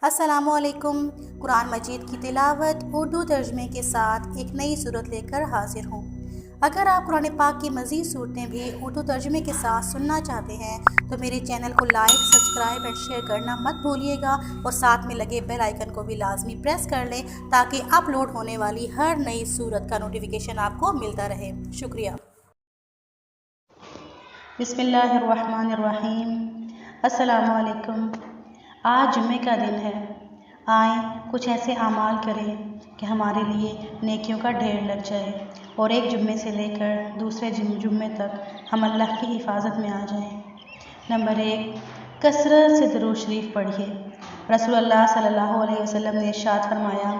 السلام علیکم۔ قرآن مجید کی تلاوت اردو ترجمے کے ساتھ ایک نئی صورت لے کر حاضر ہوں۔ اگر آپ قرآن پاک کی مزید صورتیں بھی اردو ترجمے کے ساتھ سننا چاہتے ہیں تو میرے چینل کو لائک، سبسکرائب اور شیئر کرنا مت بھولیے گا، اور ساتھ میں لگے بیل آئیکن کو بھی لازمی پریس کر لیں تاکہ اپلوڈ ہونے والی ہر نئی صورت کا نوٹیفیکیشن آپ کو ملتا رہے۔ شکریہ۔ بسم اللہ الرحمن الرحیم۔ السلام علیکم۔ آج جمعے کا دن ہے۔ آئیں کچھ ایسے اعمال کریں کہ ہمارے لیے نیکیوں کا ڈھیر لگ جائے اور ایک جمعے سے لے کر دوسرے جمعے تک ہم اللہ کی حفاظت میں آ جائیں۔ نمبر 1، کثرت سے درود شریف پڑھیے۔ رسول اللہ صلی اللہ علیہ وسلم نے ارشاد فرمایا،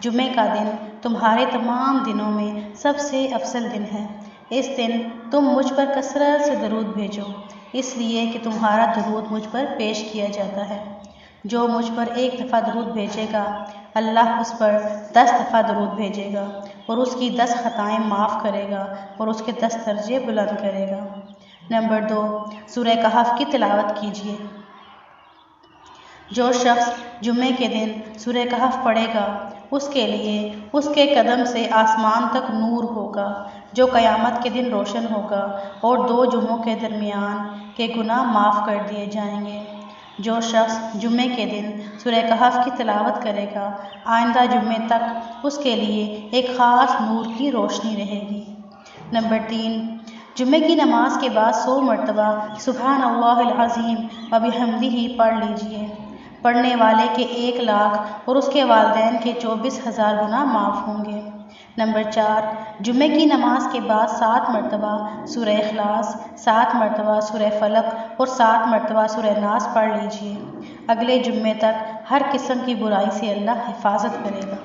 جمعے کا دن تمہارے تمام دنوں میں سب سے افضل دن ہے۔ اس دن تم مجھ پر کثرت سے درود بھیجو، اس لیے کہ تمہارا درود مجھ پر پیش کیا جاتا ہے۔ جو مجھ پر ایک دفعہ درود بھیجے گا، اللہ اس پر 10 دفعہ درود بھیجے گا اور اس کی 10 خطائیں معاف کرے گا اور اس کے 10 درجے بلند کرے گا۔ نمبر 2، سورہ کہف کی تلاوت کیجیے۔ جو شخص جمعے کے دن سورہ کہف پڑھے گا، اس کے لیے اس کے قدم سے آسمان تک نور ہوگا جو قیامت کے دن روشن ہوگا، اور 2 جمعوں کے درمیان کے گناہ معاف کر دیے جائیں گے۔ جو شخص جمعے کے دن سورہ کہف کی تلاوت کرے گا، آئندہ جمعے تک اس کے لیے ایک خاص نور کی روشنی رہے گی۔ نمبر 3، جمعے کی نماز کے بعد 100 مرتبہ سبحان اللہ العظیم و بحمدہ پڑھ لیجیے۔ پڑھنے والے کے 1 لاکھ اور اس کے والدین کے 24,000 گناہ معاف ہوں گے۔ نمبر 4، جمعے کی نماز کے بعد 7 مرتبہ سورہ اخلاص، 7 مرتبہ سورہ فلق اور 7 مرتبہ سورہ ناس پڑھ لیجیے۔ اگلے جمعے تک ہر قسم کی برائی سے اللہ حفاظت کرے گا۔